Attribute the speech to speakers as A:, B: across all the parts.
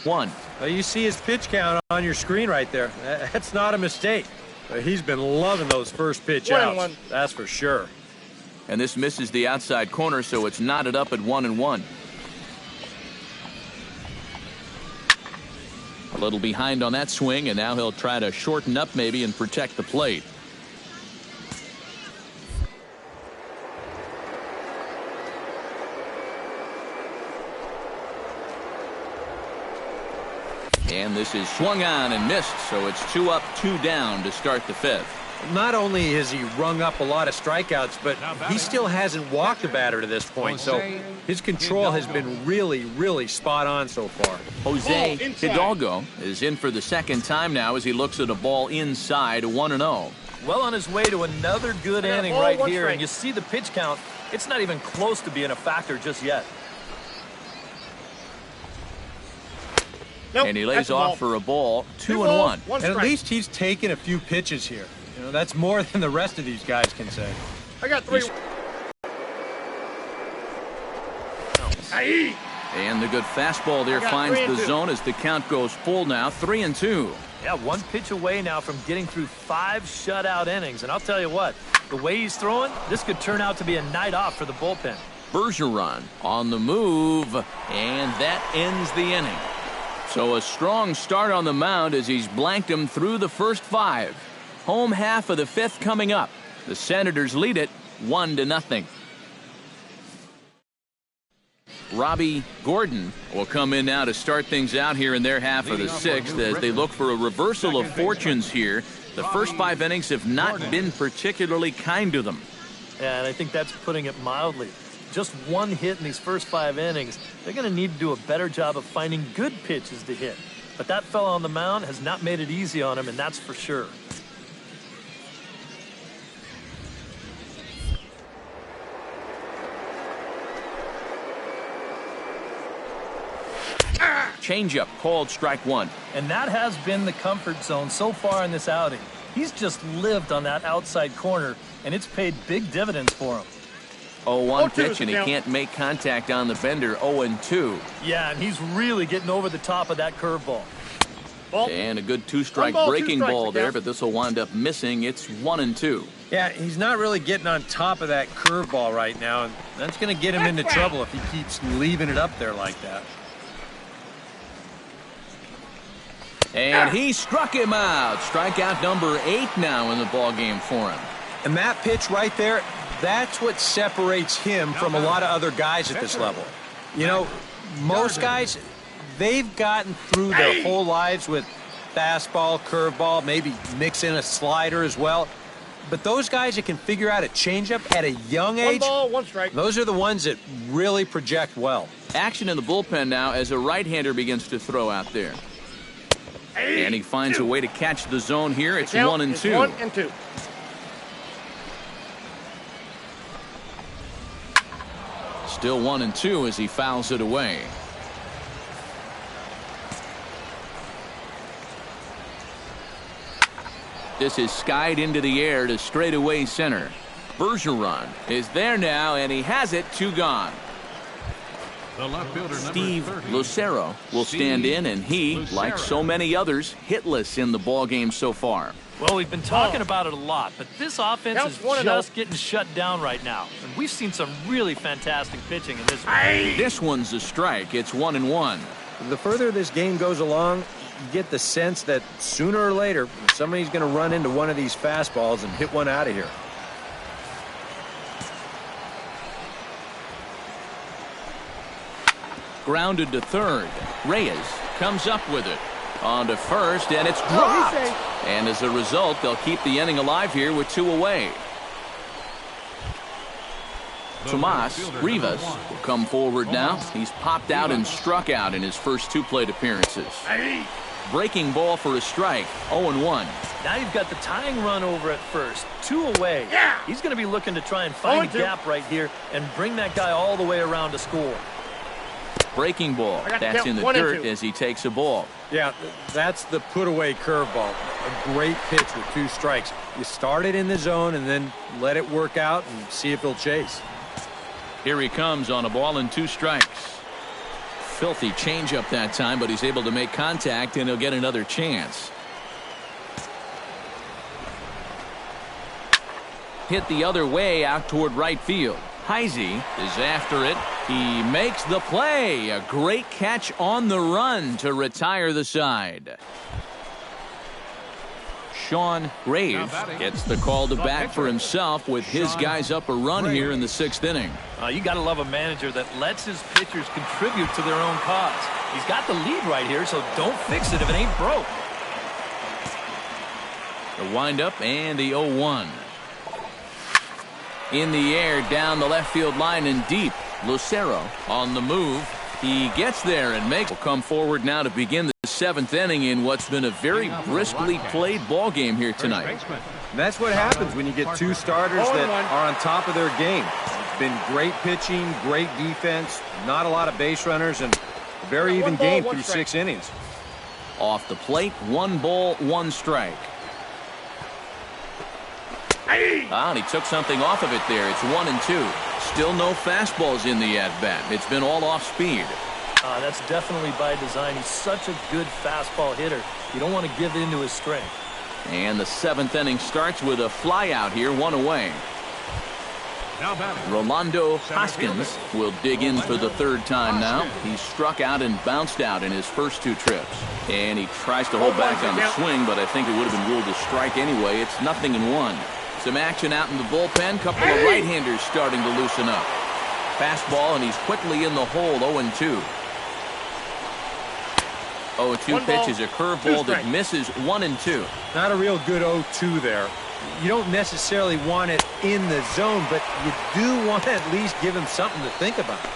A: 1.
B: You see his pitch count on your screen right there. That's not a mistake. He's been loving those first pitch outs. That's for sure.
A: And this misses the outside corner, so it's knotted up at 1-1. A little behind on that swing, and now he'll try to shorten up maybe and protect the plate. And this is swung on and missed, so it's 2 up, 2 down to start the 5th.
B: Not only has he rung up a lot of strikeouts, but he still hasn't walked a batter to this point, so his control has been really, really spot on so far.
A: Jose Hidalgo is in for the second time now as he looks at a ball inside, 1-0.
C: Well on his way to another good inning right here, and you see the pitch count. It's not even close to being a factor just yet.
D: Nope,
A: and he lays off for a ball, 2-1.
B: And at least he's taken a few pitches here. You know, that's more than the rest of these guys can say.
D: I got 3.
A: And the good fastball there finds the zone as the count goes full now, 3-2.
C: Yeah, 1 pitch away now from getting through 5 shutout innings. And I'll tell you what, the way he's throwing, this could turn out to be a night off for the bullpen.
A: Bergeron on the move, and that ends the inning. So a strong start on the mound as he's blanked him through the first 5. Home half of the 5th coming up. The Senators lead it 1-0. Robbie Gordon will come in now to start things out here in their half of the 6th as they look for a reversal of fortunes here. The first 5 innings have not been particularly kind to them.
C: Yeah, and I think that's putting it mildly. Just 1 hit in these first 5 innings. They're going to need to do a better job of finding good pitches to hit. But that fella on the mound has not made it easy on him, and that's for sure.
A: Changeup called strike 1.
C: And that has been the comfort zone so far in this outing. He's just lived on that outside corner, and it's paid big dividends for him.
A: 0-1 pitch, and he can't make contact on the bender. 0-2.
C: Yeah, and he's really getting over the top of that curveball.
A: And a good 2-strike breaking ball there, but this will wind up missing. It's 1-2.
B: Yeah, he's not really getting on top of that curveball right now, and that's going to get him into trouble if he keeps leaving it up there like that.
A: And he struck him out. Strikeout number 8 now in the ballgame for him.
B: And that pitch right there, that's what separates him from a lot of other guys at this level. You know, most guys, they've gotten through their whole lives with fastball, curveball, maybe mix in a slider as well. But those guys that can figure out a changeup at a young age,
D: 1 ball, 1 strike.
B: Those are the ones that really project well.
A: Action in the bullpen now as a right-hander begins to throw out there. And he finds a way to catch the zone here. It's 1-2.
D: 1-2.
A: Still 1-2 as he fouls it away. This is skied into the air to straightaway center. Bergeron is there now, and he has it. 2 gone. Steve Lucero will stand in, and he, like so many others, hitless in the ballgame so far.
C: Well, we've been talking about it a lot, but this offense is just getting shut down right now. And we've seen some really fantastic pitching in this one.
A: This one's a strike. It's 1-1.
B: The further this game goes along, you get the sense that sooner or later, somebody's going to run into one of these fastballs and hit one out of here.
A: Grounded to third. Reyes comes up with it. On to first, and it's dropped. And as a result, they'll keep the inning alive here with 2 away. Tomas Rivas will come forward now. He's popped out and struck out in his first 2 plate appearances. Breaking ball for a strike. 0-1.
C: Now you've got the tying run over at first. 2 away. He's going to be looking to try and find a gap right here and bring that guy all the way around to score.
A: Breaking ball. That's in the dirt as he takes a ball.
B: Yeah, that's the put-away curveball. A great pitch with 2 strikes. You start it in the zone and then let it work out and see if he'll chase.
A: Here he comes on a ball and 2 strikes. Filthy changeup that time, but he's able to make contact, and he'll get another chance. Hit the other way out toward right field. Heisey is after it. He makes the play. A great catch on the run to retire the side. Sean Graves gets the call to bat for himself with his guys up a run here in the 6th inning.
C: You got to love a manager that lets his pitchers contribute to their own cause. He's got the lead right here, so don't fix it if it ain't broke.
A: The windup and the 0-1. In the air down the left field line and deep. Lucero on the move. He gets there and will come forward now to begin the 7th inning in what's been a very briskly played ball game here tonight.
B: That's what happens when you get two starters that are on top of their game. It's been great pitching, great defense, not a lot of base runners, and a very even game through 6 innings.
A: Off the plate, 1 ball, 1 strike. And he took something off of it there. It's 1-2. Still no fastballs in the at-bat. It's been all off speed.
C: That's definitely by design. He's such a good fastball hitter. You don't want to give in to his strength.
A: And the 7th inning starts with a fly out here, 1 away. Rolando Hoskins will dig in for the 3rd time now. He struck out and bounced out in his first 2 trips. And he tries to hold back on the swing, but I think it would have been ruled a strike anyway. It's 0-1. Some action out in the bullpen. Couple of right-handers starting to loosen up. Fastball, and he's quickly in the hole, 0-2. 0-2 pitch is a curveball that misses, 1-2.
B: Not a real good 0-2 there. You don't necessarily want it in the zone, but you do want to at least give him something to think about.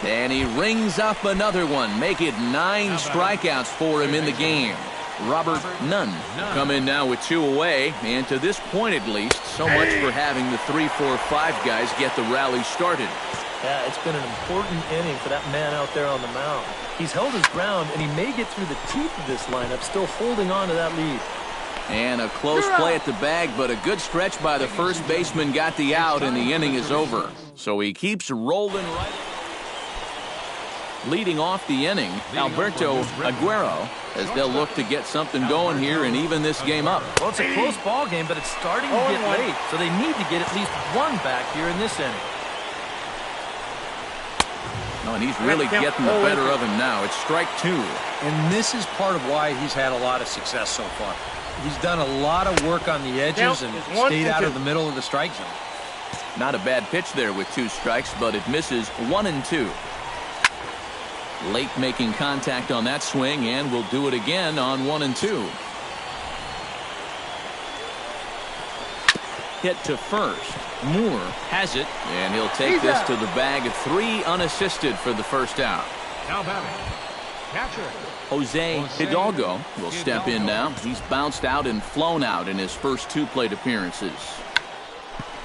A: And he rings up another one. Make it 9 strikeouts for him in the game. Robert Nunn come in now with 2 away, and to this point at least, so much for having the 3, 4, 5 guys get the rally started.
C: Yeah, it's been an important inning for that man out there on the mound. He's held his ground, and he may get through the teeth of this lineup, still holding on to that lead.
A: And a close play at the bag, but a good stretch by the first baseman got the out, and the inning is over. So he keeps rolling right. Leading off the inning, Alberto Aguero, as they'll look to get something going here and even this game up.
C: Well, it's a close ball game, but it's starting to get late, so they need to get at least 1 back here in this inning.
A: Oh, and he's really getting the better of him now. It's strike 2.
B: And this is part of why he's had a lot of success so far. He's done a lot of work on the edges and stayed out of the middle of the strike zone.
A: Not a bad pitch there with 2 strikes, but it misses, 1-2. Late making contact on that swing, and will do it again on 1-2. Hit to first. Moore has it, and he'll take this to the bag at 3 unassisted for the first out.
E: Now batting, catcher
A: Jose Hidalgo will step in now. He's bounced out and flown out in his first 2 plate appearances.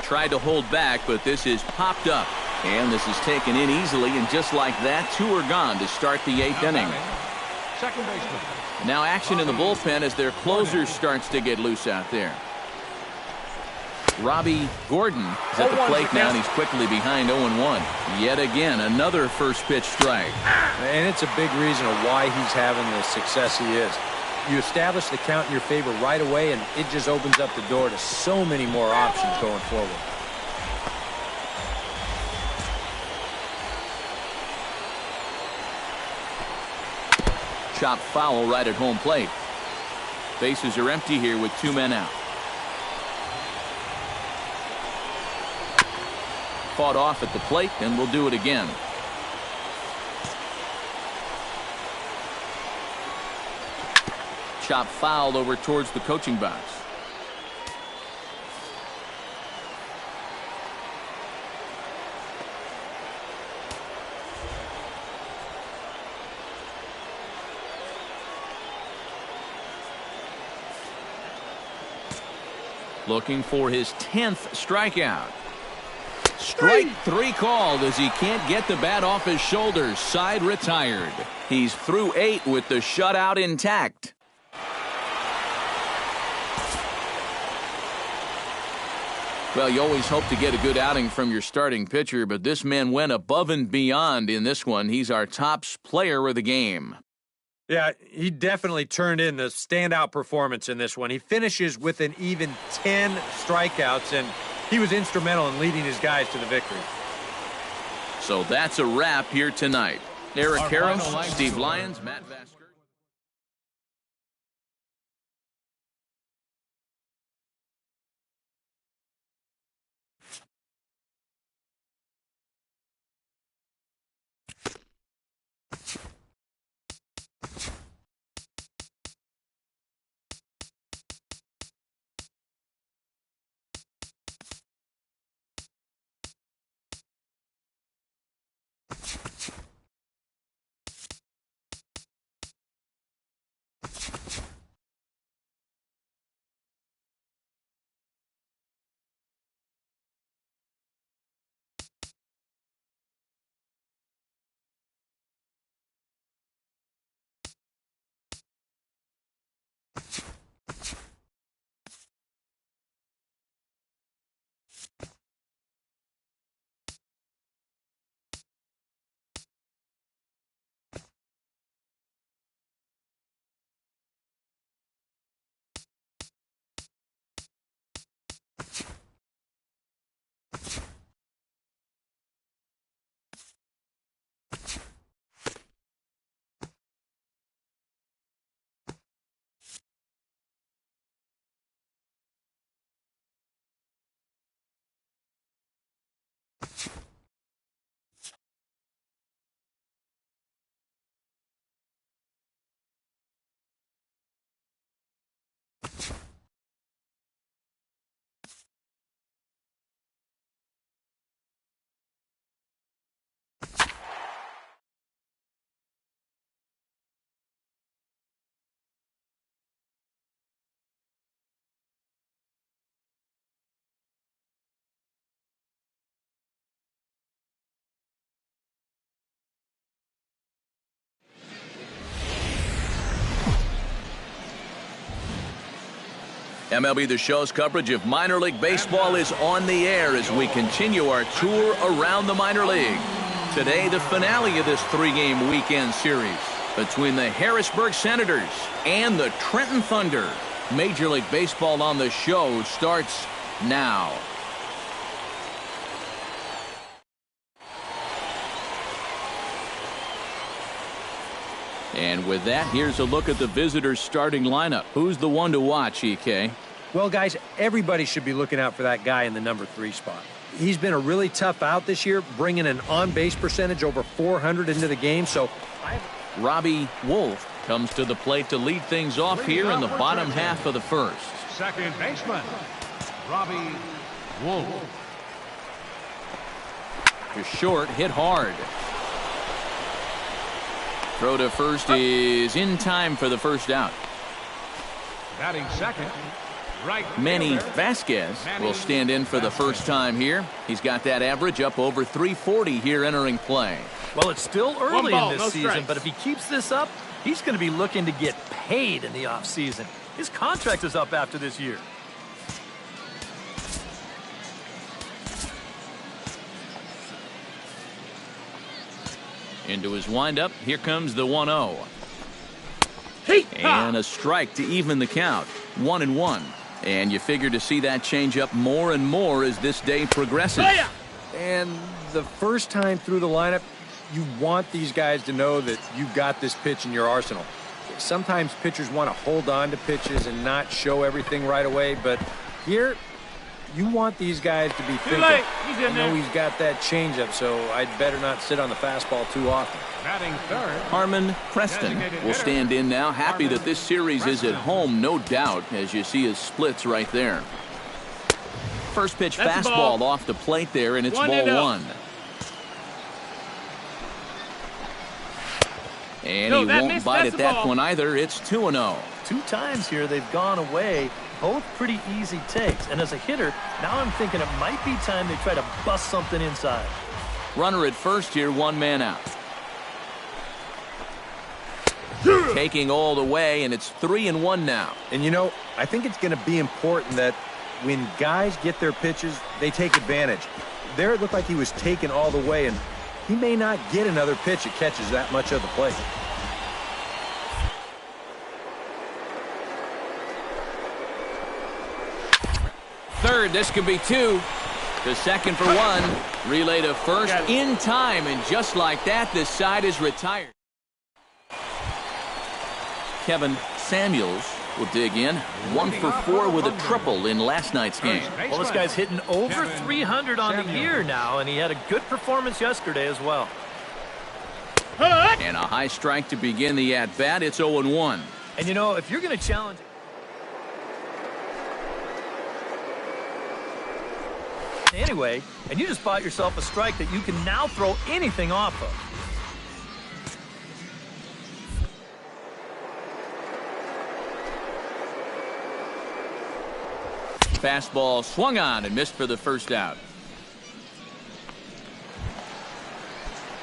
A: Tried to hold back, but this is popped up. And this is taken in easily, and just like that, 2 are gone to start the 8th inning.
E: second baseman.
A: Now action in the bullpen as their closer starts to get loose out there. Robbie Gordon is at the plate now, and he's quickly behind 0-1. Yet again, another first pitch strike.
B: And it's a big reason of why he's having the success he is. You establish the count in your favor right away, and it just opens up the door to so many more options going forward.
A: Chop foul right at home plate. Bases are empty here with 2 men out. Fought off at the plate, and we'll do it again. Chop foul over towards the coaching box. Looking for his 10th strikeout. Strike 3 called as he can't get the bat off his shoulders. Side retired. He's through 8 with the shutout intact. Well, you always hope to get a good outing from your starting pitcher, but this man went above and beyond in this one. He's our top player of the game.
B: Yeah, he definitely turned in the standout performance in this one. He finishes with an even 10 strikeouts, and he was instrumental in leading his guys to the victory.
A: So that's a wrap here tonight. Eric Karros, Steve Lyons, Matt Vasker. MLB The Show's coverage of minor league baseball is on the air as we continue our tour around the minor league. Today, the finale of this 3-game weekend series between the Harrisburg Senators and the Trenton Thunder. Major League Baseball on the Show starts now. And with that, here's a look at the visitors' starting lineup. Who's the one to watch, EK?
B: Well, guys, everybody should be looking out for that guy in the number 3 spot. He's been a really tough out this year, bringing an on-base percentage over 400 into the game. So,
A: Robbie Wolf comes to the plate to lead things off here in the bottom half of the first.
E: Second baseman, Robbie Wolf.
A: To short, hit hard. Throw to first is in time for the first out.
E: Batting second, right
A: Manny
E: fielder,
A: Vasquez
E: Manny
A: will stand in for the first time here. He's got that average up over 340 here entering play.
C: Well, it's still early
D: ball,
C: in
D: no
C: this season,
D: strikes.
C: but if he keeps this up, he's going to be looking to get paid in the offseason. His contract is up after this year.
A: Into his windup, here comes the 1-0. And a strike to even the count. 1-1. And you figure to see that change up more and more as this day progresses.
B: and the first time through the lineup, you want these guys to know that you've got this pitch in your arsenal. Sometimes pitchers want to hold on to pitches and not show everything right away, but here, you want these guys to be thinking, I know he's got that changeup, so I'd better not sit on the fastball too often.
E: batting third,
A: Harmon Preston will stand in now. Happy that this series is at home, no doubt, as you see his splits right there. First pitch
D: That's a
A: fastball
D: ball.
A: off the plate there, and it's
D: One
A: ball
D: and out.
A: 1. And
D: No,
A: he
D: that
A: won't
D: missed.
A: bite
D: That's
A: at
D: a
A: that
D: ball.
A: one either. It's 2-0.
C: 2 times here they've gone away, both pretty easy takes. And as a hitter, now I'm thinking it might be time they try to bust something inside.
A: Runner at first here, 1 man out. Taking all the way, and it's 3-1 now.
B: And you know, I think it's going to be important that when guys get their pitches, they take advantage. There it looked like he was taken all the way, and he may not get another pitch that catches that much of the plate.
A: Third, this could be two. To second for one. Relay to first in time, and just like that, this side is retired. Kevin Samuels will dig in. 1 for 4 with a triple in last night's game.
C: Well, this guy's hitting over 300 on the year now, and he had a good performance yesterday as well.
A: And a high strike to begin the at-bat. It's 0-1.
C: And, you know, if you're going to challenge... anyway, and you just bought yourself a strike that you can now throw anything off of.
A: Fastball swung on and missed for the first out.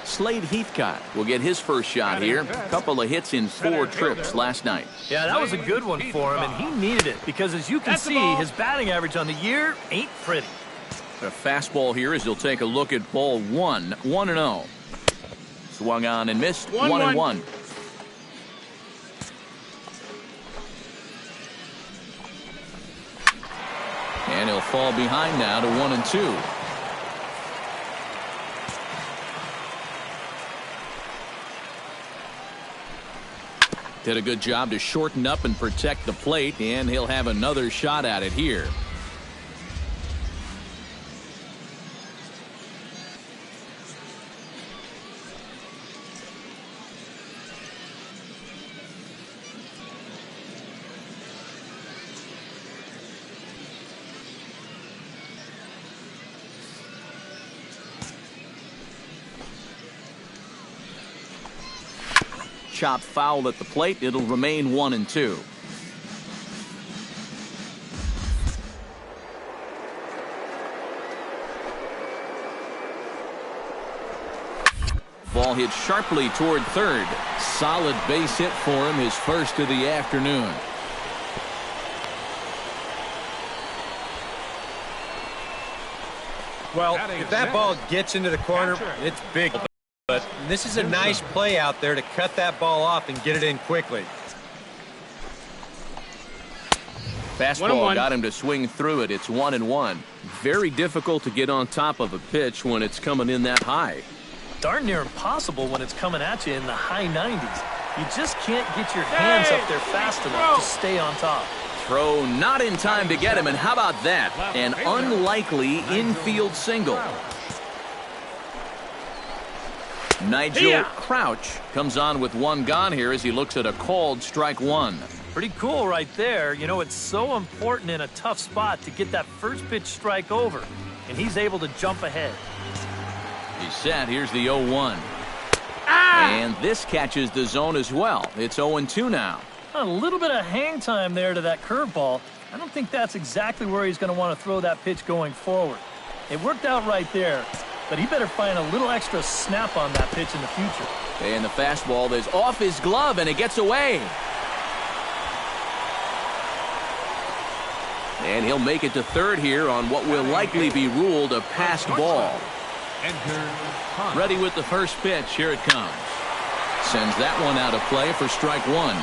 A: Slade Heathcott will get his first shot here. A couple of hits in 4 trips last night.
C: Yeah, that was a good one for him, and he needed it because, as you can see, his batting average on the year ain't pretty.
A: A fastball here as he'll take a look at ball 1. 1-0. Swung on and missed. 1-1. And he'll fall behind now to 1-2. Did a good job to shorten up and protect the plate, and he'll have another shot at it here. Chop foul at the plate. It'll remain 1-2. Ball hit sharply toward third. Solid base hit for him, his first of the afternoon.
B: Well, if that ball gets into the corner, it's big. But this is a nice play out there to cut that ball off and get it in quickly.
A: Fastball got him to swing through it. It's 1-1. Very difficult to get on top of a pitch when it's coming in that high.
C: Darn near impossible when it's coming at you in the high 90s. You just can't get your hands up there fast enough to stay on top.
A: Throw not in time to get him, and how about that? An unlikely infield single. Nigel Crouch comes on with 1 gone here as he looks at a called strike 1.
C: Pretty cool right there. You know, it's so important in a tough spot to get that first pitch strike over, and he's able to jump ahead.
A: He's set. Here's the 0-1. And this catches the zone as well. It's 0-2 now.
C: A little bit of hang time there to that curveball. I don't think that's exactly where he's going to want to throw that pitch going forward. It worked out right there, but he better find a little extra snap on that pitch in the future.
A: And the fastball is off his glove, and it gets away. And he'll make it to third here on what will likely be ruled a passed ball. Ready with the first pitch. Here it comes. Sends that one out of play for strike 1.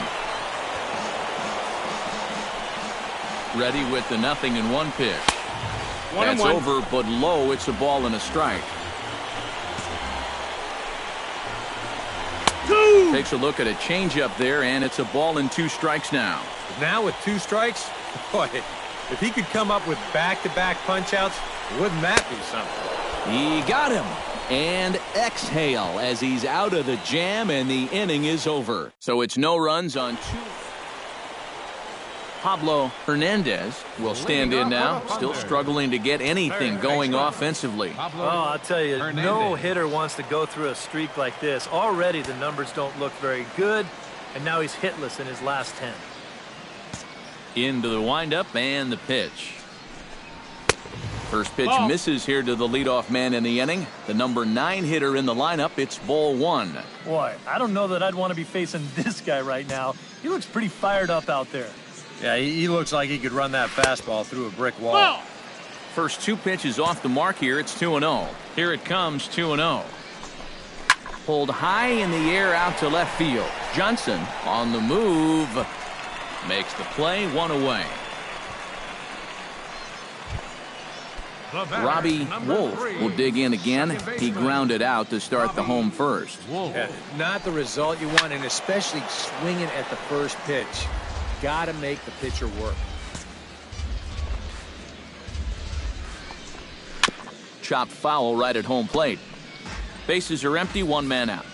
A: Ready with the 0-1 pitch. That's over, but low. It's a ball and a strike. Takes a look at a changeup there, and it's a ball and 2 strikes now.
B: Now with 2 strikes, boy, if he could come up with back-to-back punch-outs, wouldn't that be something?
A: He got him. And exhale as he's out of the jam, and the inning is over. So it's no runs on 2. Pablo Hernandez will stand in now, still struggling to get anything going offensively.
C: Oh, I'll tell you, no hitter wants to go through a streak like this. Already the numbers don't look very good, and now he's hitless in his last 10.
A: Into the windup and the pitch. First pitch misses here to the leadoff man in the inning. The number 9 hitter in the lineup. It's ball 1.
C: Boy, I don't know that I'd want to be facing this guy right now. He looks pretty fired up out there.
B: Yeah, he looks like he could run that fastball through a brick wall.
D: Ball.
A: First 2 pitches off the mark here. It's 2-0. Here it comes, 2-0. Pulled high in the air out to left field. Johnson on the move. Makes the play, 1 away. Robbie Wolf will dig in again. He grounded out to start the home first.
B: Yeah, not the result you want, and especially swinging at the first pitch. Got to make the pitcher work.
A: Chopped foul right at home plate. Bases are empty, 1 man out.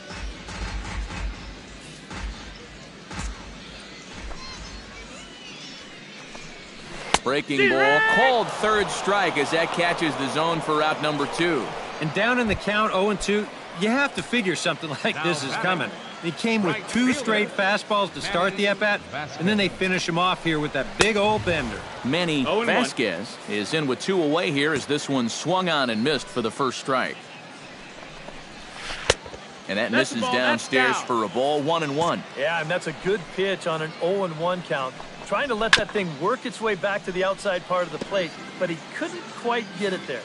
A: Breaking ball, called third strike as that catches the zone for out number 2.
B: And down in the count, 0-2, you have to figure something like this is coming. He came with 2 straight fastballs to start the at-bat, and then they finish him off here with that big old bender.
A: Manny Vasquez is in with 2 away here as this one swung on and missed for the first strike. And that misses downstairs for a ball, 1-1.
C: Yeah, and that's a good pitch on an 0-1 count. Trying to let that thing work its way back to the outside part of the plate, but he couldn't quite get it there.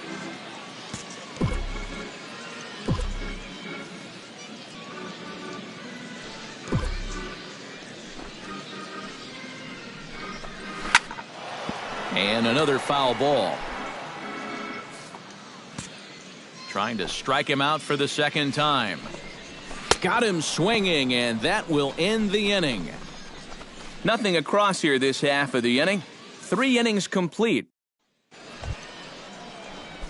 A: And another foul ball. Trying to strike him out for the second time. Got him swinging, and that will end the inning. Nothing across here this half of the inning. 3 innings complete.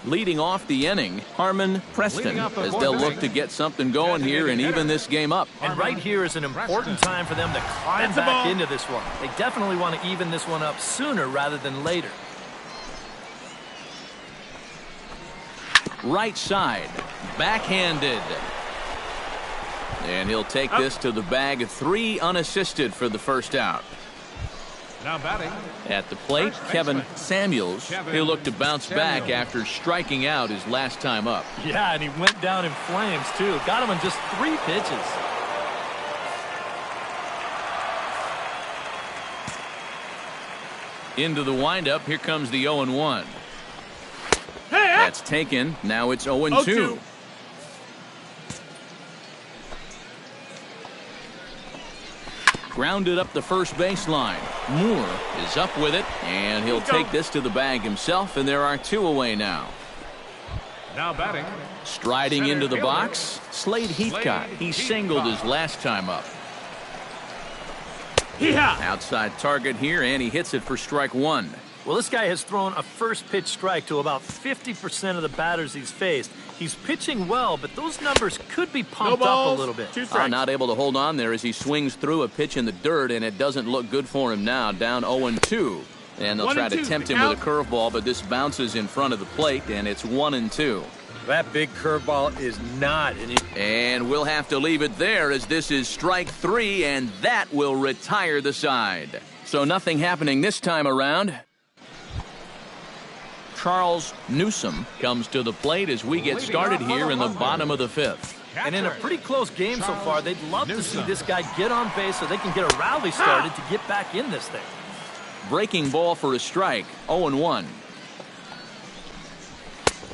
A: Leading off the inning, Harmon Preston, as they'll look to get something going here and even this game up.
C: And right here is an important time for them to climb back into this one. They definitely want to even this one up sooner rather than later.
A: Right side, backhanded. And he'll take this to the bag. 3 unassisted for the first out.
E: Now batting.
A: At the plate, Kevin Samuels. He'll look to bounce back after striking out his last time up.
C: Yeah, and he went down in flames, too. Got him in just 3 pitches.
A: Into the windup. Here comes the 0-1. That's taken. Now it's 0-2. Grounded up the first baseline. Moore is up with it, and he'll take this to the bag himself, and there are 2 away now.
E: Now batting.
A: Striding into the box, Slade Heathcott. He singled his last time up. Outside target here, and he hits it for strike 1.
C: Well, this guy has thrown a first pitch strike to about 50% of the batters he's faced. He's pitching well, but those numbers could be pumped up a little bit.
A: Not able to hold on there as he swings through a pitch in the dirt, and it doesn't look good for him now. Down 0-2. And they'll try to tempt him with a curveball, but this bounces in front of the plate, and it's 1-2.
B: That big curveball is not an...
A: And we'll have to leave it there as this is strike 3, and that will retire the side. So nothing happening this time around. Charles Newsom comes to the plate as we get started here in the bottom of the 5th.
C: And in a pretty close game so far, they'd love to see this guy get on base so they can get a rally started to get back in this thing.
A: Breaking ball for a strike, 0-1.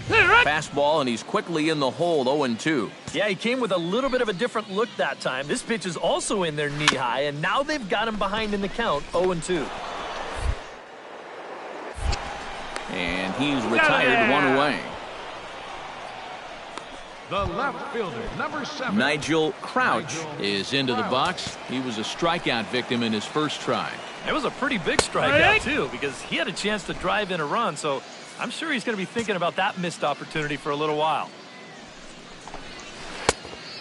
A: Fastball, and he's quickly in the hole, 0-2.
C: Yeah, he came with a little bit of a different look that time. This pitch is also in there knee-high, and now they've got him behind in the count, 0-2.
A: And he's retired, 1 away.
E: The left fielder, number 7.
A: Nigel Crouch is into the box. He was a strikeout victim in his first try.
C: It was a pretty big strikeout, too, because he had a chance to drive in a run, so I'm sure he's going to be thinking about that missed opportunity for a little while.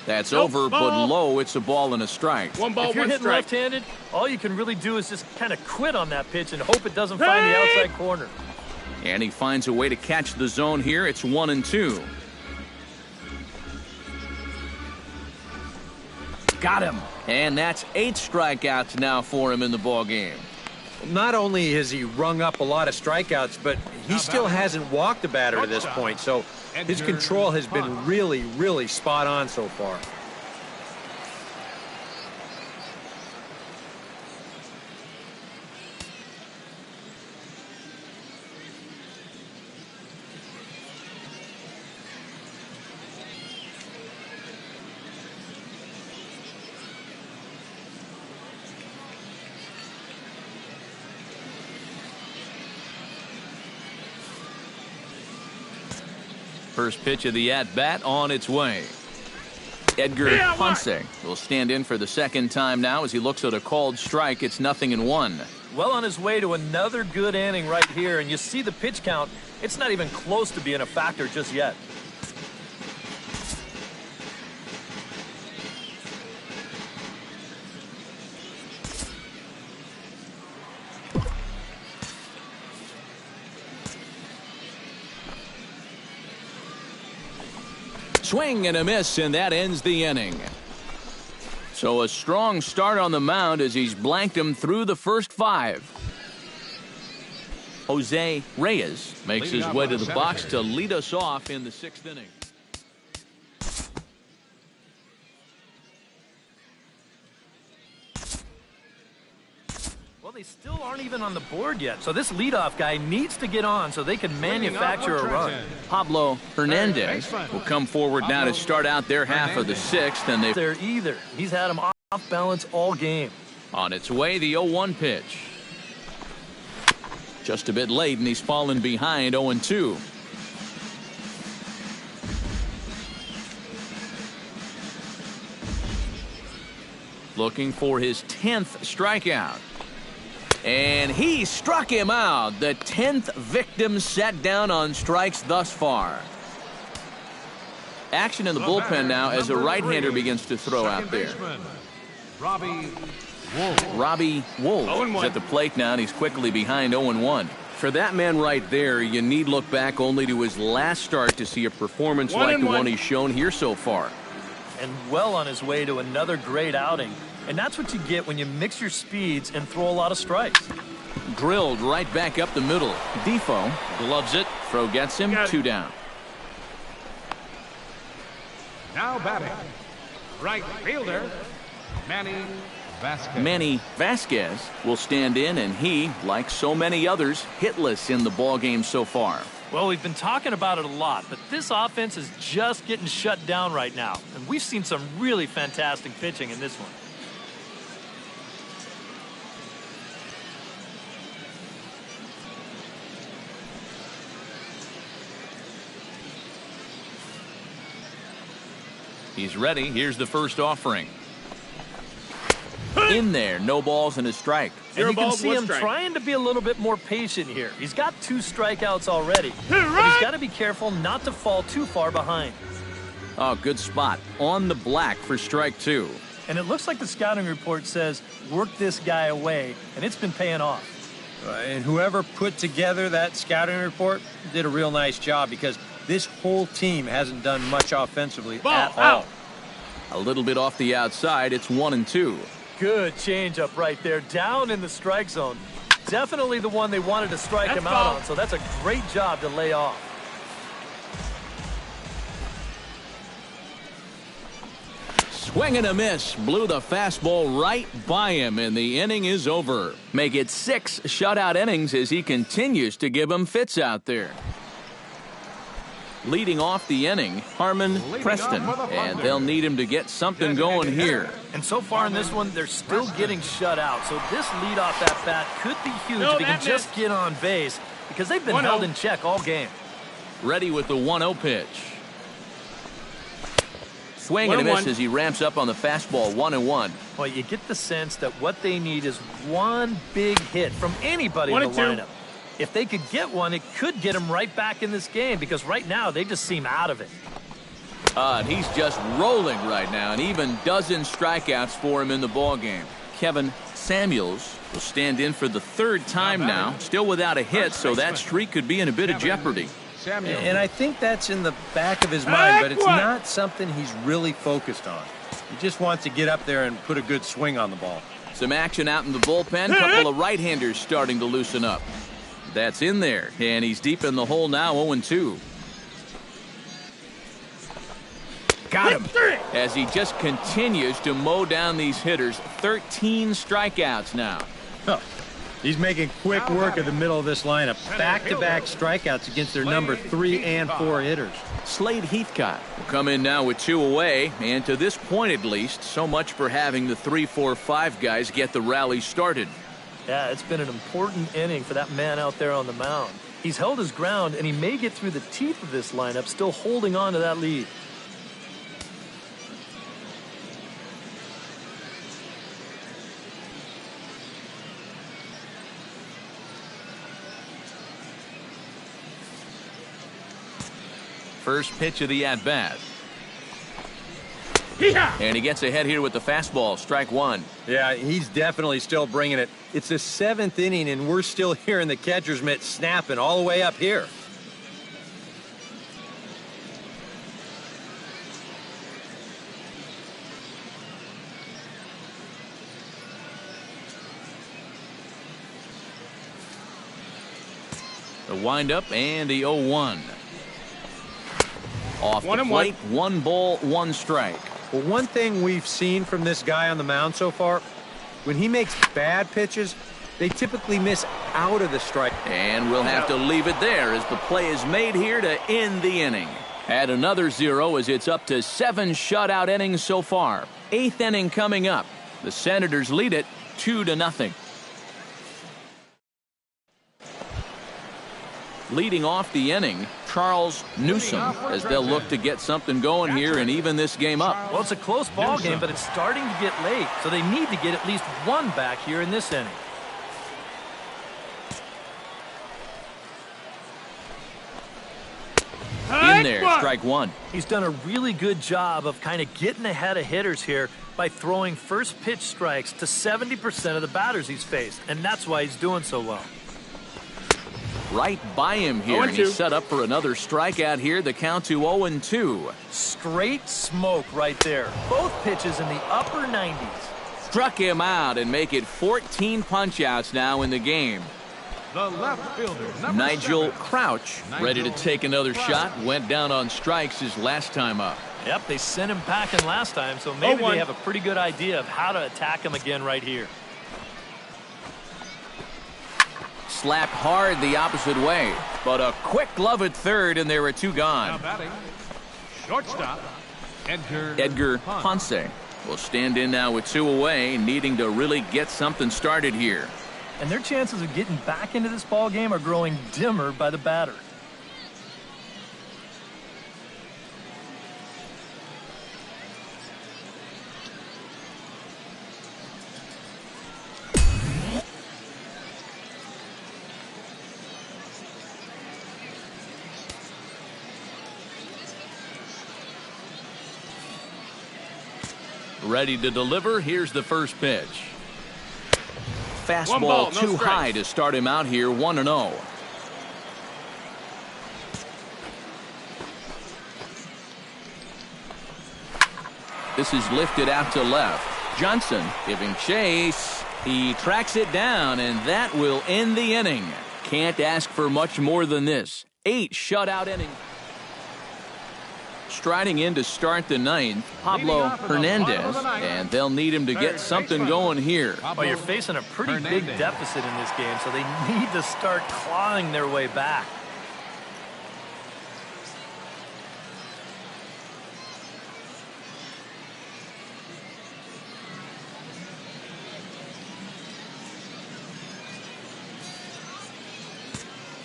A: That's over, but low. It's a ball and a strike.
D: 1 ball,
C: if you're
D: 1
C: hitting
D: strike.
C: left-handed, all you can really do is just kind of quit on that pitch and hope it doesn't find the outside corner.
A: And he finds a way to catch the zone here. It's 1-2. Got him. And that's 8 strikeouts now for him in the ball game.
B: Not only has he rung up a lot of strikeouts, but he still hasn't walked a batter to this point, so his control has been really, really spot on so far.
A: First pitch of the at-bat on its way. Edgar Ponce will stand in for the second time now as he looks at a called strike. It's 0-1.
C: Well on his way to another good inning right here, and you see the pitch count. It's not even close to being a factor just yet.
A: Swing and a miss, and that ends the inning. So a strong start on the mound as he's blanked him through the first 5. Jose Reyes makes his way to the box to lead us off in the 6th inning.
C: Well, they still aren't even on the board yet, so this leadoff guy needs to get on so they can manufacture a run.
A: Pablo Hernandez will come forward now to start out their half of the 6th, and
C: There either. He's had him off balance all game.
A: on its way, the 0-1 pitch. Just a bit late, and he's fallen behind 0-2. Looking for his 10th strikeout. And he struck him out. The 10th victim set down on strikes thus far. Action in the bullpen now as a right-hander begins to throw out there. Robbie Wolf is at the plate now, and he's quickly behind 0-1. For that man right there, you need look back only to his last start to see a performance like the one he's shown here so far.
C: And well on his way to another great outing. And that's what you get when you mix your speeds and throw a lot of strikes.
A: Drilled right back up the middle. Defoe gloves it. Throw gets him. 2 down.
E: Now batting, right fielder, Manny Vasquez.
A: Manny Vasquez will stand in, and he, like so many others, hitless in the ballgame so far.
C: Well, we've been talking about it a lot, but this offense is just getting shut down right now. And we've seen some really fantastic pitching in this one.
A: He's ready. Here's the first offering. In there, no balls and a strike.
C: And you can see him trying to be a little bit more patient here. He's got 2 strikeouts already, but he's got to be careful not to fall too far behind.
A: Oh, good spot. On the black for strike 2.
C: And it looks like the scouting report says, work this guy away, and it's been paying off.
B: And whoever put together that scouting report did a real nice job, because this whole team hasn't done much offensively at all.
A: A little bit off the outside. It's 1-2.
C: Good changeup right there, down in the strike zone. Definitely the one they wanted to strike him out on, so that's a great job to lay off.
A: Swing and a miss. Blew the fastball right by him, and the inning is over. Make it 6 shutout innings as he continues to give them fits out there. Leading off the inning, Harmon Preston, and they'll need him to get something going here.
C: And so far in this one, they're still getting shut out. So this leadoff at bat could be huge if he can just get on base, because they've been held in check all game.
A: Ready with the 1-0 pitch. Swing and a miss as he ramps up on the fastball. 1-1.
C: Well, you get the sense that what they need is one big hit from anybody in the lineup. If they could get one, it could get them right back in this game, because right now they just seem out of it.
A: And he's just rolling right now, and even dozen strikeouts for him in the ballgame. Kevin Samuels will stand in for the 3rd time now, still without a hit, so that streak could be in a bit of jeopardy.
B: And I think that's in the back of his mind, but it's not something he's really focused on. He just wants to get up there and put a good swing on the ball.
A: Some action out in the bullpen. Couple of right-handers starting to loosen up. That's in there, and he's deep in the hole now, 0-2. Got him. As he just continues to mow down these hitters. 13 strikeouts now.
B: Huh. He's making quick work of the middle of this lineup. Back-to-back strikeouts against their number 3 and 4 hitters.
A: Slade Heathcott will come in now with 2 away, and to this point at least, so much for having the 3, 4, 5 guys get the rally started.
C: Yeah, it's been an important inning for that man out there on the mound. He's held his ground, and he may get through the teeth of this lineup, still holding on to that lead.
A: First pitch of the at-bat. And he gets ahead here with the fastball, strike one.
B: Yeah, he's definitely still bringing it. It's the 7th inning, and we're still hearing the catcher's mitt snapping all the way up here.
A: The windup and the 0-1. Off the
D: 1-1.
A: plate, 1 ball, 1 strike.
B: Well, one thing we've seen from this guy on the mound so far, when he makes bad pitches, they typically miss out of the strike.
A: And we'll have to leave it there as the play is made here to end the inning. Add another 0 as it's up to 7 shutout innings so far. 8th inning coming up. The Senators lead it 2-0. Leading off the inning, Charles Newsom, as they'll look to get something going here and even this game up.
C: Well, it's a close ball game, but it's starting to get late, so they need to get at least 1 back here in this inning.
A: In there, strike 1.
C: He's done a really good job of kind of getting ahead of hitters here by throwing first pitch strikes to 70% of the batters he's faced, and that's why he's doing so well.
A: Right by him here, and he's set up for another strikeout here. The count to 0-2.
C: Straight smoke right there. Both pitches in the upper 90s.
A: Struck him out and make it 14 punch-outs now in the game.
E: The left fielder,
A: Nigel
E: 7.
A: Crouch, ready to take another shot. Went down on strikes his last time up.
C: Yep, they sent him packing last time, so maybe
D: 0-1.
C: they have a pretty good idea of how to attack him again right here.
A: Slapped hard the opposite way, but a quick glove at third, and there were 2
E: Now
A: gone.
E: batting, shortstop,
A: Edgar Ponce will stand in now with 2 away, needing to really get something started here.
C: And their chances of getting back into this ball game are growing dimmer by the batter.
A: Ready to deliver. Here's the first pitch.
D: 1
A: Fastball
D: ball, no
A: too
D: strikes.
A: high to start him out here, 1-0. This is lifted out to left. Johnson giving chase. He tracks it down, and that will end the inning. Can't ask for much more than this. 8 shutout innings. Striding in to start the 9th, Pablo Hernandez, and they'll need him to get something going here.
C: Well, you're facing a pretty big deficit in this game, so they need to start clawing their way back.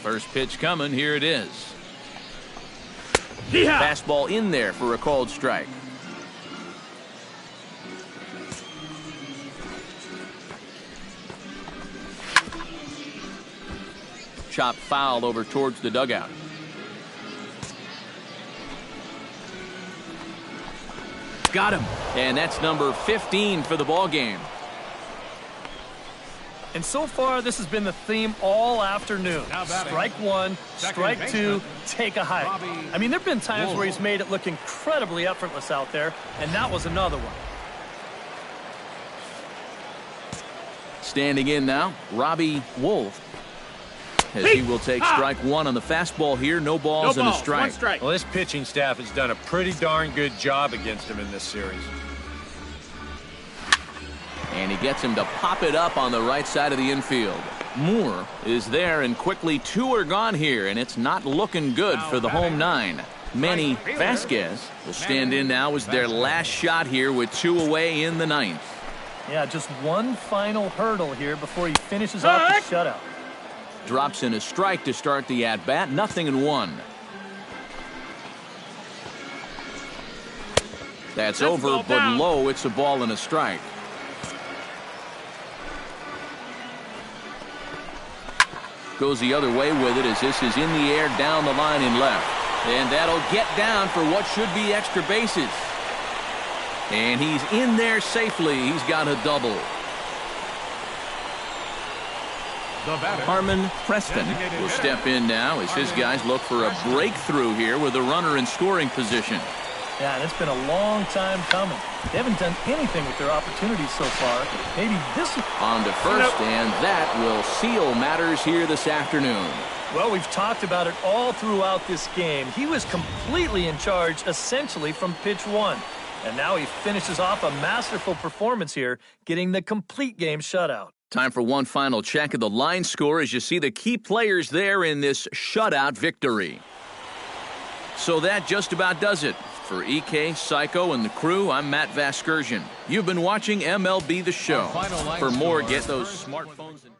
A: First pitch coming, here it is. Fastball in there for a called strike. Chop foul over towards the dugout. Got him. And that's number 15 for the ball game.
C: And so far, this has been the theme all afternoon. Strike 1, strike 2, take a hike. I mean, there have been times where he's made it look incredibly effortless out there, and that was another one.
A: Standing in now, Robbie Wolf, as he will take strike 1 on the fastball here. No balls and a strike.
D: 1 strike.
B: Well, this pitching staff has done a pretty darn good job against him in this series.
A: And he gets him to pop it up on the right side of the infield. Moore is there, and quickly 2 are gone here, and it's not looking good for the home 9. Manny Vasquez will stand in now as their last shot here with 2 away in the 9th.
C: Yeah, just one final hurdle here before he finishes off the shutout.
A: Drops in a strike to start the at-bat. 0-1. That's over, but low. It's a ball and a strike. Goes the other way with it as this is in the air down the line in left. And that'll get down for what should be extra bases. And he's in there safely. He's got a double. Harmon Preston will step in now as his guys look for a breakthrough here with a runner in scoring position.
C: Yeah, and it's been a long time coming. They haven't done anything with their opportunities so far. Maybe this
A: on to first, and that will seal matters here this afternoon.
C: Well, we've talked about it all throughout this game. He was completely in charge, essentially, from pitch one. And now he finishes off a masterful performance here, getting the complete game shutout.
A: Time for one final check of the line score as you see the key players there in this shutout victory. So that just about does it. For EK, Psycho, and the crew, I'm Matt Vasgersian. You've been watching MLB The Show. For more, get those smartphones and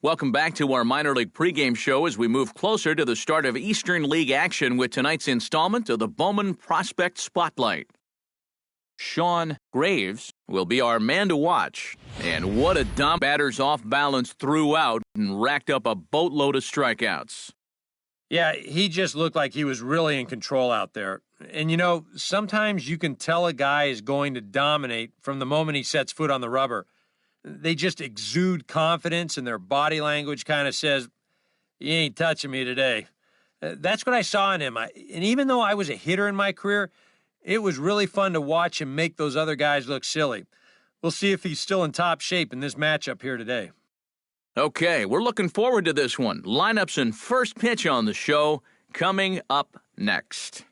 A: welcome back to our minor league pregame show as we move closer to the start of Eastern League action with tonight's installment of the Bowman Prospect Spotlight. Sean Graves will be our man to watch. And what a dump. Batters off balance throughout and racked up a boatload of strikeouts.
B: Yeah, he just looked like he was really in control out there. And, you know, sometimes you can tell a guy is going to dominate from the moment he sets foot on the rubber. They just exude confidence, and their body language kind of says, "You ain't touching me today." That's what I saw in him. And even though I was a hitter in my career, it was really fun to watch him make those other guys look silly. We'll see if he's still in top shape in this matchup here today.
A: Okay, we're looking forward to this one. Lineups and first pitch on the show coming up next.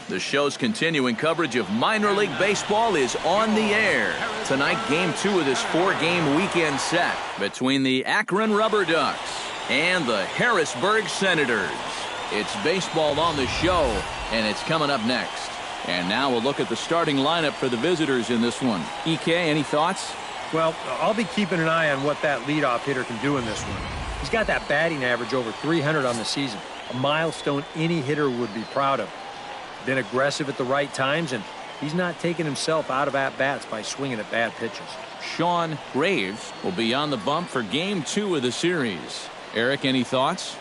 A: The show's continuing coverage of minor league baseball is on the air. Tonight, Game 2 of this 4-game weekend set between the Akron Rubber Ducks and the Harrisburg Senators. It's baseball on the show, and it's coming up next. And now we'll look at the starting lineup for the visitors in this one. EK, any thoughts?
B: Well, I'll be keeping an eye on what that leadoff hitter can do in this one. He's got that batting average over 300 on the season, a milestone any hitter would be proud of. been aggressive at the right times, and he's not taking himself out of at-bats by swinging at bad pitches.
A: Sean Graves will be on the bump for Game 2 of the series. Eric, any thoughts?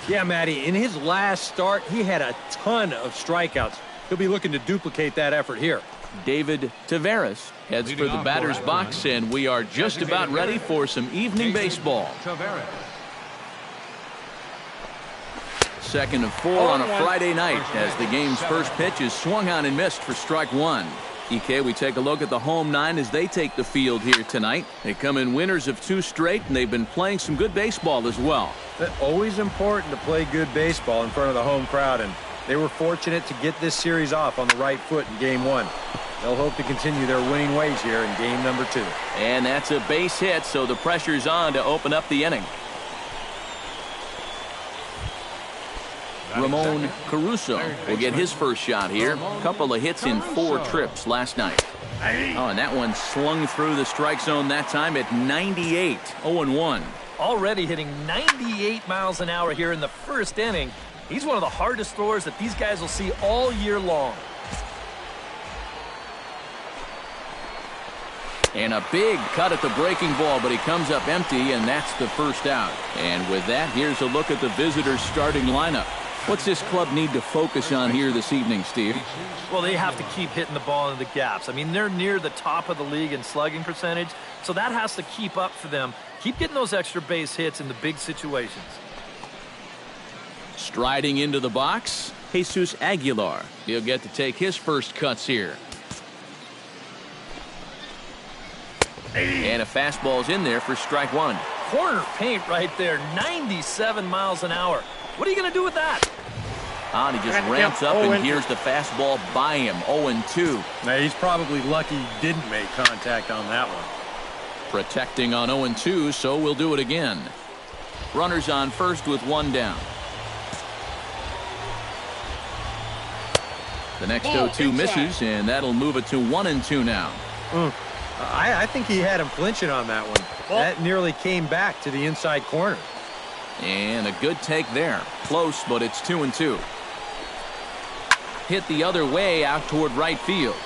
B: Yeah, Matty, in his last start, he had a ton of strikeouts. He'll be looking to duplicate that effort here.
A: David Taveras heads for the batter's box, and we are just about ready for some evening baseball. Second and 4 on a Friday night as the game's first pitch is swung on and missed for strike one. EK, we take a look at the home nine as they take the field here tonight. They come in winners of 2 straight, and they've been playing some good baseball as well.
B: Always important to play good baseball in front of the home crowd, and they were fortunate to get this series off on the right foot in Game 1. They'll hope to continue their winning ways here in Game number 2.
A: And that's a base hit, so the pressure's on to open up the inning. Ramon Caruso will get his first shot here. Couple of hits in 4 trips last night. Oh, and that one slung through the strike zone that time at 98. 0-1.
C: Already hitting 98 miles an hour here in the first inning. He's one of the hardest throwers that these guys will see all year long.
A: And a big cut at the breaking ball, but he comes up empty, and that's the first out. And with that, here's a look at the visitors' starting lineup. What's this club need to focus on here this evening, Steve?
C: Well, they have to keep hitting the ball into the gaps. I mean, they're near the top of the league in slugging percentage, so that has to keep up for them. Keep getting those extra base hits in the big situations.
A: Striding into the box, Jesus Aguilar. He'll get to take his first cuts here. And a fastball's in there for strike one.
C: Corner paint right there, 97 miles an hour. What are you going to do with that?
A: And he just ramps up and here's the fastball by him. 0-2.
B: Now, he's probably lucky he didn't make contact on that one.
A: Protecting on 0-2, so we'll do it again. Runners on first with 1 down. The next 0-2 misses, and that'll move it to 1-2 now.
B: I think he had him flinching on that one. That nearly came back to the inside corner.
A: And a good take there. Close, but it's 2-2. Hit the other way out toward right field.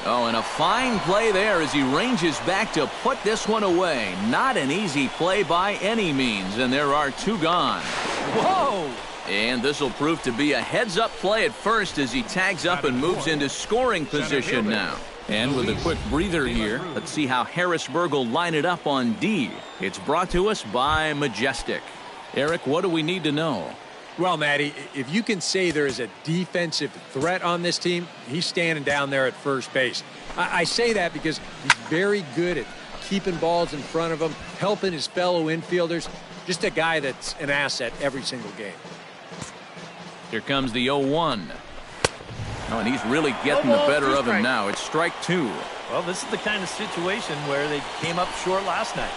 A: Oh, and a fine play there as he ranges back to put this one away. Not an easy play by any means, and there are 2 gone.
C: Whoa!
A: And this will prove to be a heads-up play at first as he tags up and moves into scoring position now. And with a quick breather here, let's see how Harrisburg will line it up on D. It's brought to us by Majestic. Eric, what do we need to know?
B: Well, Matty, if you can say there is a defensive threat on this team, he's standing down there at first base. I say that because he's very good at keeping balls in front of him, helping his fellow infielders. Just a guy that's an asset every single game.
A: Here comes the 0-1. Oh, and he's really getting the better of him now. It's strike 2.
C: Well, this is the kind of situation where they came up short last night.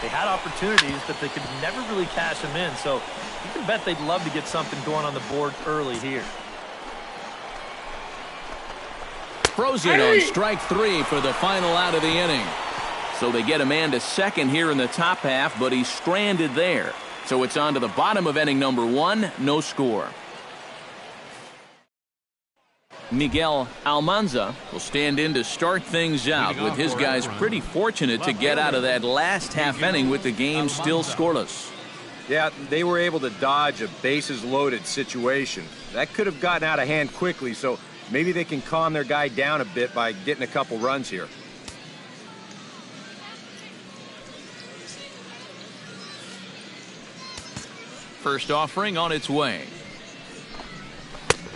C: They had opportunities, but they could never really cash them in. So you can bet they'd love to get something going on the board early here.
A: Frozen on strike 3 for the final out of the inning. So they get a man to second here in the top half, but he's stranded there. So it's on to the bottom of inning number 1, no score. Miguel Almanza will stand in to start things out, with his guys pretty fortunate to get out of that last half inning with the game still scoreless.
F: Yeah, they were able to dodge a bases-loaded situation. That could have gotten out of hand quickly, so maybe they can calm their guy down a bit by getting a couple runs here.
A: First offering on its way.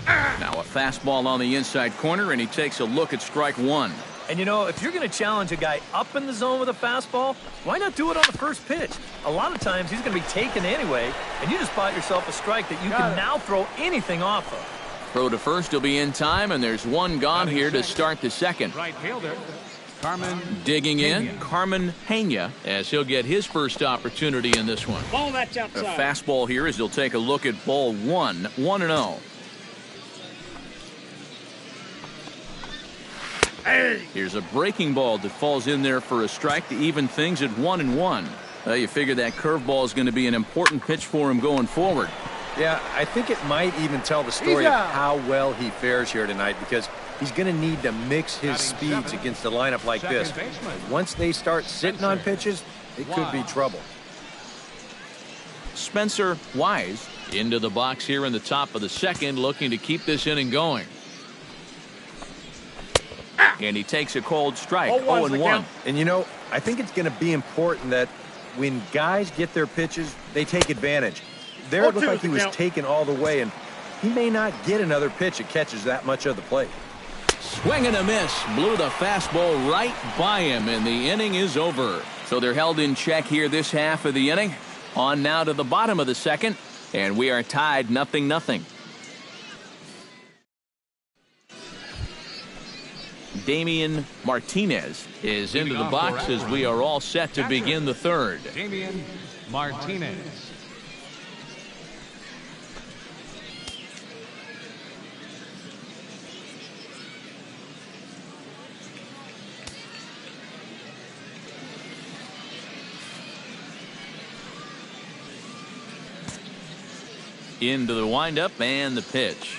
A: Now a fastball on the inside corner, and he takes a look at strike 1.
C: And you know, if you're going to challenge a guy up in the zone with a fastball, why not do it on the first pitch? A lot of times he's going to be taken anyway, and you just bought yourself a strike that you can now throw anything off of.
A: Throw to first will be in time, and there's 1 gone here to start the second.
E: Right fielder, Carmen.
A: Digging in, Carmen Pena, as he'll get his first opportunity in this one.
G: Ball that's outside.
A: A fastball here as he'll take a look at ball 1, 1-0. Here's a breaking ball that falls in there for a strike to even things at 1-1. You figure that curveball is going to be an important pitch for him going forward.
F: Yeah, I think it might even tell the story of how well he fares here tonight, because he's going to need to mix his speeds against a lineup like this. Once they start sitting on pitches, it could be trouble.
A: Spencer Wise into the box here in the top of the second, looking to keep this inning going. And he takes a cold strike, 0-1.
F: And you know, I think it's going to be important that when guys get their pitches, they take advantage. There it looked like he was taken all the way, and he may not get another pitch that catches that much of the plate.
A: Swing and a miss. Blew the fastball right by him, and the inning is over. So they're held in check here this half of the inning. On now to the bottom of the second, and we are tied 0-0. Damian Martinez is into the box as we are all set to begin the third.
E: Damian Martinez.
A: Into the windup and the pitch.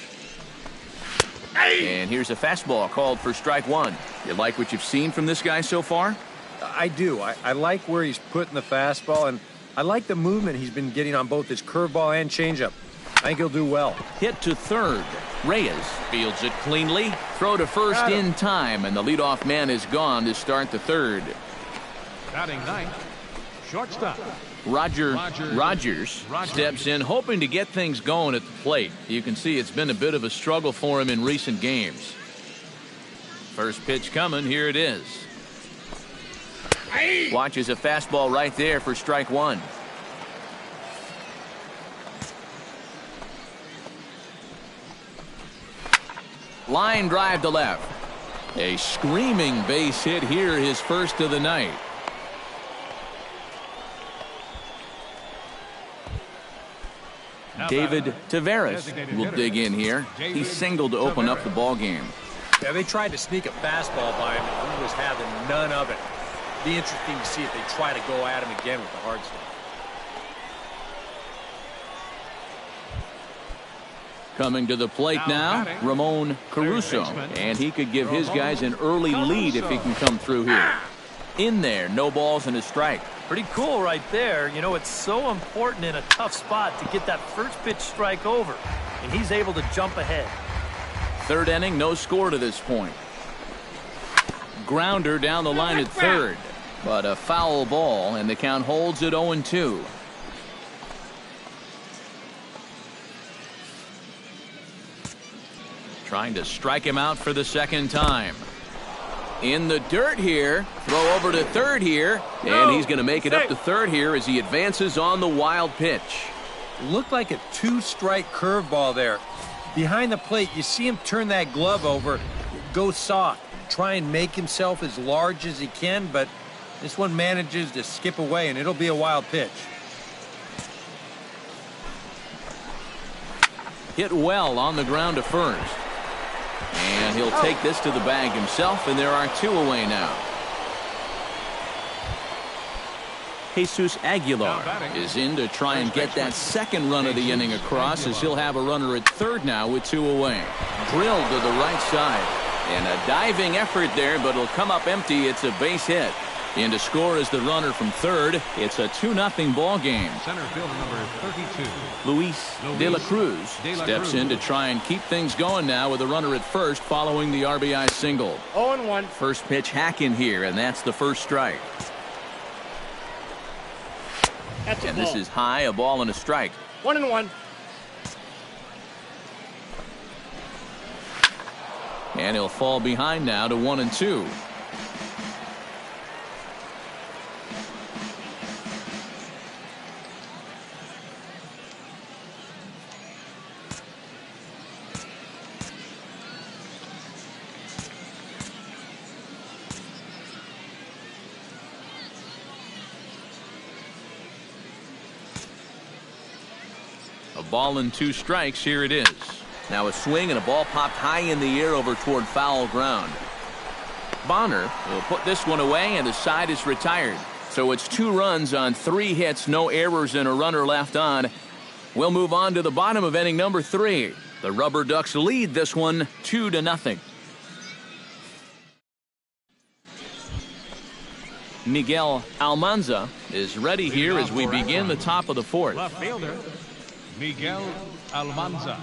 A: And here's a fastball called for strike one. You like what you've seen from this guy so far?
F: I do. I like where he's putting the fastball, and I like the movement he's been getting on both his curveball and changeup. I think he'll do well.
A: Hit to third. Reyes fields it cleanly. Throw to first in time, and the leadoff man is gone to start the third.
E: Batting ninth, shortstop.
A: Rogers steps in, hoping to get things going at the plate. You can see it's been a bit of a struggle for him in recent games. First pitch coming. Here it is. Watches a fastball right there for strike one. Line drive to left. A screaming base hit here, his first of the night. David Taveras will dig in here. He singled to open up the ball game.
B: Yeah, they tried to sneak a fastball by him, and he was having none of it. Be interesting to see if they try to go at him again with the hard stuff.
A: Coming to the plate now, Ramon Caruso, and he could give his guys an early lead if he can come through here. In there, no balls and a strike.
C: Pretty cool right there. You know, it's so important in a tough spot to get that first pitch strike over, and he's able to jump ahead.
A: Third inning, no score to this point. Grounder down the line at third, but a foul ball, and the count holds at 0-2. Trying to strike him out for the second time. In the dirt here, throw over to third here, and he's going to make it up to third here as he advances on the wild pitch.
B: Looked like a two-strike curveball there. Behind the plate, you see him turn that glove over, go soft, try and make himself as large as he can, but this one manages to skip away, and it'll be a wild pitch.
A: Hit well on the ground to first. And he'll take this to the bag himself, and there are two away now. Jesus Aguilar is in to try and get that second run of the inning across, as he'll have a runner at third now with two away. Drilled to the right side. And a diving effort there, but it'll come up empty. It's a base hit. In to score is the runner from third. It's a 2-0 ball game.
E: Center fielder number 32.
A: Luis De La Cruz steps in to try and keep things going now with a runner at first following the RBI single.
G: 0-1.
A: First pitch hack in here, and that's the first strike. And this is high, a ball and a strike.
G: 1-1.
A: And he'll fall behind now to 1-2. A ball and two strikes. Here it is. Now a swing and a ball popped high in the air over toward foul ground. Bonner will put this one away, and the side is retired. So it's 2 runs on 3 hits, no errors, and a runner left on. We'll move on to the bottom of inning number 3. The Rubber Ducks lead this one 2-0. Miguel Almanza is ready here as we begin the top of the 4th.
E: Left fielder, Miguel Almanza.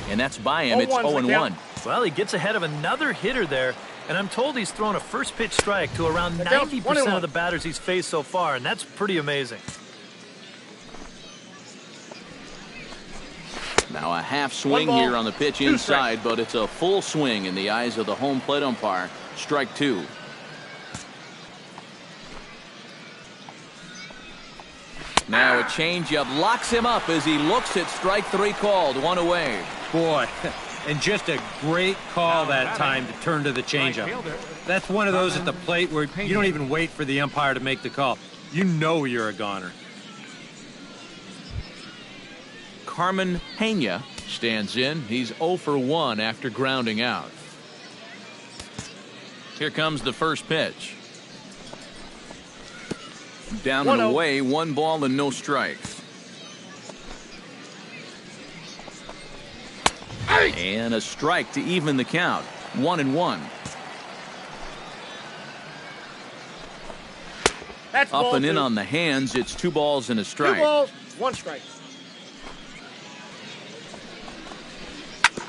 A: And that's by him. It's 0-1.
C: Well, he gets ahead of another hitter there, and I'm told he's thrown a first pitch strike to around 90% of the batters he's faced so far, and that's pretty amazing.
A: Now a half swing here on the pitch inside, but it's a full swing in the eyes of the home plate umpire. Strike 2. Now a changeup locks him up as he looks at strike 3 called. 1 away.
B: Boy, and just a great call that time to turn to the changeup. That's one of those at the plate where you don't even wait for the umpire to make the call. You know you're a goner.
A: Carmen Pena stands in. He's 0 for 1 after grounding out. Here comes the first pitch. Down and away, 1 ball and no strikes. And a strike to even the count. 1-1.
G: That's
A: Up and in
G: 2.
A: on the hands. It's 2 balls and a
G: 2
A: strike.
G: balls, 1 strike.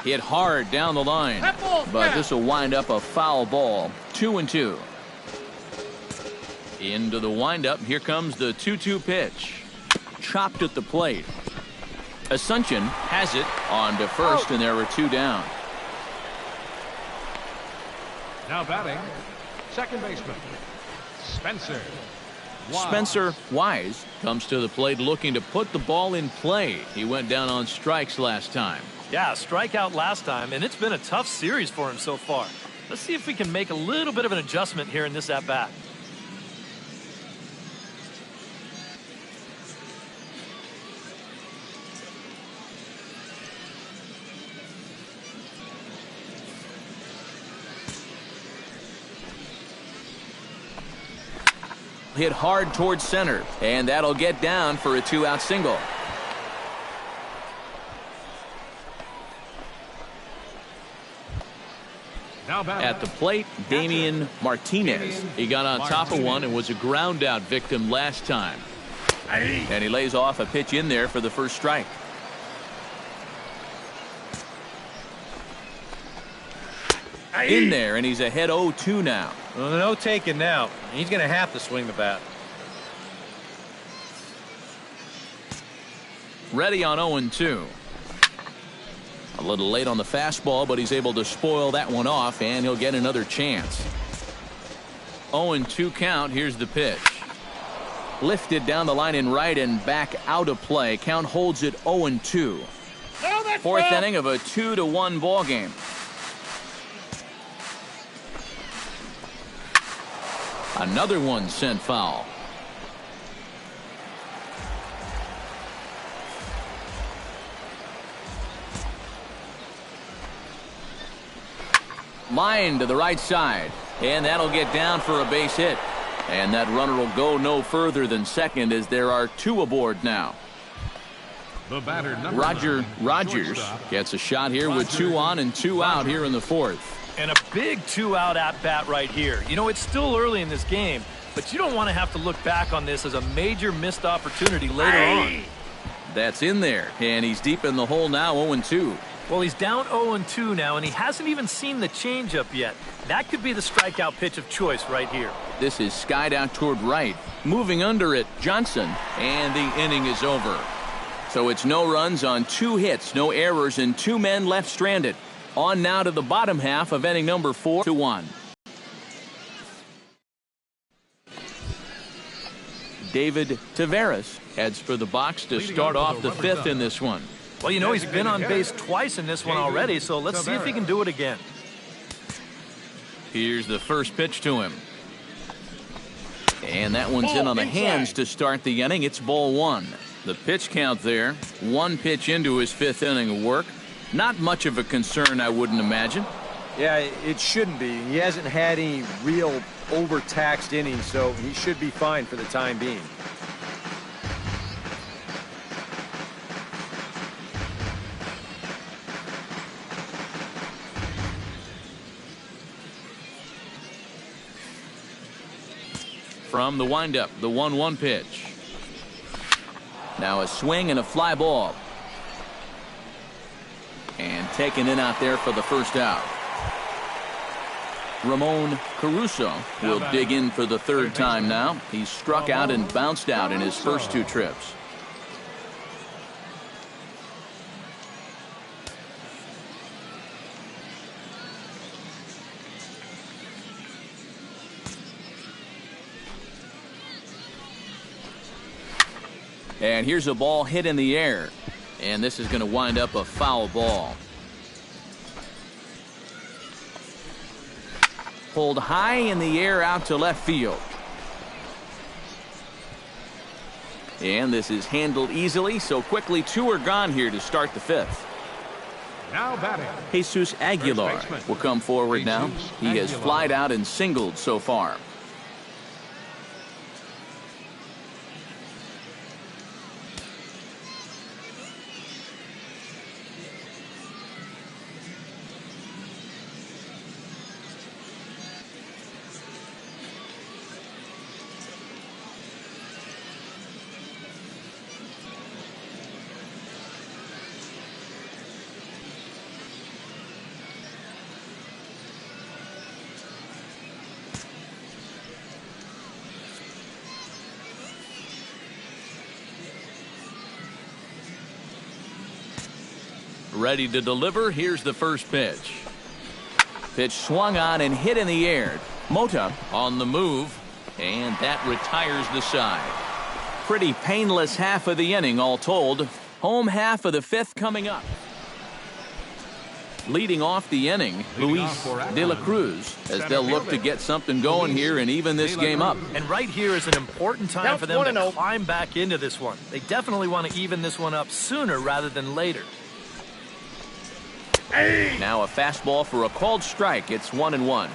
A: Hit hard down the line, but this will wind up a foul ball. 2-2. Into the windup. Here comes the 2-2 pitch. Chopped at the plate. Asuncion has it on to first, and there are 2 down.
E: Now batting, second baseman, Spencer Wise.
A: Spencer Wise comes to the plate looking to put the ball in play. He went down on strikes last time.
C: Yeah, strikeout last time, and it's been a tough series for him so far. Let's see if we can make a little bit of an adjustment here in this at-bat.
A: Hit hard towards center, and that'll get down for a 2-out single.
E: Now batting,
A: At the plate, Damian Martinez. He got on top of one and was a ground out victim last time. And he lays off a pitch in there for the first strike. In there, and he's ahead 0-2 now.
B: Well, no taking now. He's going to have to swing the bat.
A: Ready on 0-2. A little late on the fastball, but he's able to spoil that one off, and he'll get another chance. 0-2 count. Here's the pitch. Lifted down the line in right and back out of play. Count holds it 0-2. Fourth inning of a 2-1 ball game. Another one sent foul. Line to the right side, and that'll get down for a base hit. And that runner will go no further than second as there are 2 aboard now.
E: the batter, number
A: Roger
E: 9,
A: Rogers
E: shortstop.
A: gets a shot here with 2 on and 2 out here in the 4th.
C: And a big 2-out at-bat right here. You know, it's still early in this game, but you don't want to have to look back on this as a major missed opportunity later on.
A: That's in there, and he's deep in the hole now, 0-2.
C: Well, he's down 0-2 now, and he hasn't even seen the changeup yet. That could be the strikeout pitch of choice right here.
A: This is skied out toward right. Moving under it, Johnson, and the inning is over. So it's no runs on 2 hits, no errors, and 2 men left stranded. On now to the bottom half of inning number 4-1. David Taveras heads for the box to start off the 5th in this one.
C: Well, you know, he's been on base twice in this one already, so let's see if he can do it again.
A: Here's the first pitch to him. And that one's in on the hands to start the inning. It's ball 1. The pitch count there. 1 pitch into his 5th inning of work. Not much of a concern, I wouldn't imagine.
F: Yeah, it shouldn't be. He hasn't had any real overtaxed innings, so he should be fine for the time being.
A: From the windup, the 1-1 pitch. Now a swing and a fly ball. And taken in out there for the first out. Ramon Caruso will dig in for the third time now. He's struck out and bounced out in his first 2 trips. And here's a ball hit in the air. And this is going to wind up a foul ball. Pulled high in the air out to left field. And this is handled easily, so quickly 2 are gone here to start the 5th.
E: Now batting.
A: Jesus Aguilar will come forward now. He has flied out and singled so far. Ready to deliver. Here's the first pitch. Pitch swung on and hit in the air. Mota on the move, and that retires the side. Pretty painless half of the inning all told. Home half of the 5th coming up. Leading off the inning, Luis De La Cruz, as they'll look to get something going here and even this game up.
C: And right here is an important time for them to climb back into this one. They definitely want to even this one up sooner rather than later.
A: Now a fastball for a called strike. It's 1-1.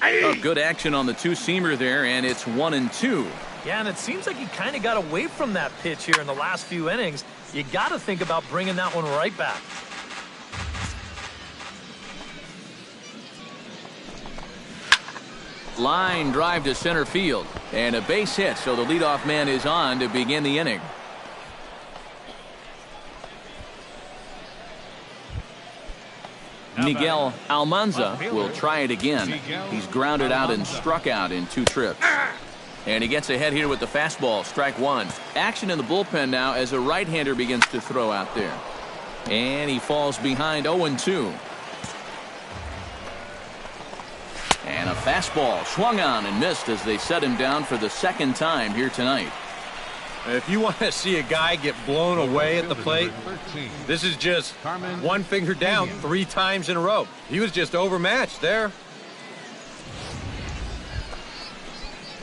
A: Oh, good action on the 2-seamer there, and it's 1-2.
C: Yeah, and it seems like he kind of got away from that pitch here in the last few innings. You got to think about bringing that one right back.
A: Line drive to center field, and a base hit, so the leadoff man is on to begin the inning. Miguel Almanza will try it again. He's grounded out and struck out in 2 trips. And he gets ahead here with the fastball, strike 1. Action in the bullpen now as a right-hander begins to throw out there. And he falls behind 0-2. And a fastball swung on and missed as they set him down for the 2nd time here tonight.
F: If you want to see a guy get blown away at the plate, this is just one finger down 3 times in a row. He was just overmatched there.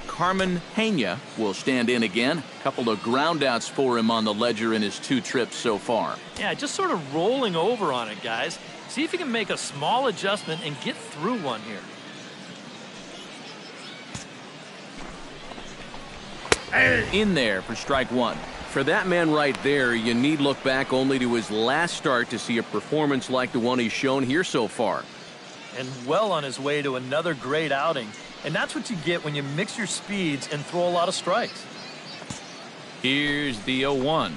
A: Carmen Pena will stand in again. A couple of groundouts for him on the ledger in his 2 trips so far.
C: Yeah, just sort of rolling over on it, guys. See if you can make a small adjustment and get through one here.
A: In there for strike 1. For that man right there, you need look back only to his last start to see a performance like the one he's shown here so far.
C: And well on his way to another great outing. And that's what you get when you mix your speeds and throw a lot of strikes.
A: Here's the 0-1.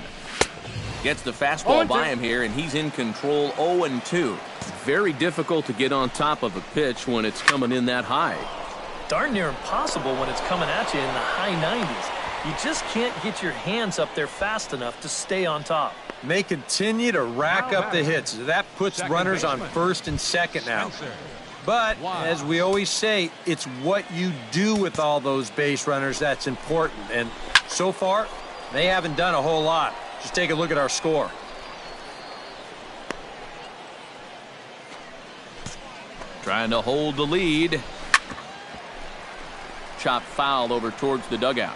A: Gets the fastball by him here, and he's in control. 0-2. Very difficult to get on top of a pitch when it's coming in that high.
C: Darn near impossible when it's coming at you in the high 90s. You just can't get your hands up there fast enough to stay on top.
F: And they continue to rack up the hits. That puts runners on 1st and 2nd now. But, as we always say, it's what you do with all those base runners that's important. And so far, they haven't done a whole lot. Just take a look at our score.
A: Trying to hold the lead. chopped foul over towards the dugout.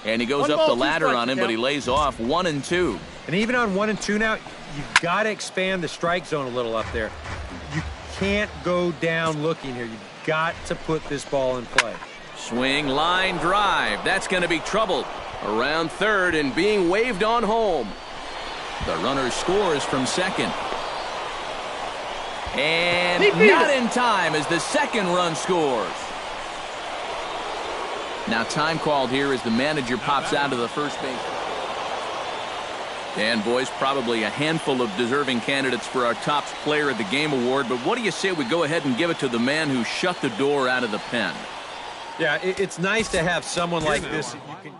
A: And he goes up the ladder on him, but he lays off 1-2.
F: And even on 1-2 now, you've got to expand the strike zone a little up there. You can't go down looking here. You've got to put this ball in play.
A: Swing, line, drive. That's going to be trouble. Around third and being waved on home. The runner scores from second. And not in time as the second run scores. Now time called here as the manager pops out of the first base. And boys, probably a handful of deserving candidates for our top player of the game award, but what do you say we go ahead and give it to the man who shut the door out of the pen?
F: Yeah, it's nice to have someone like this. You can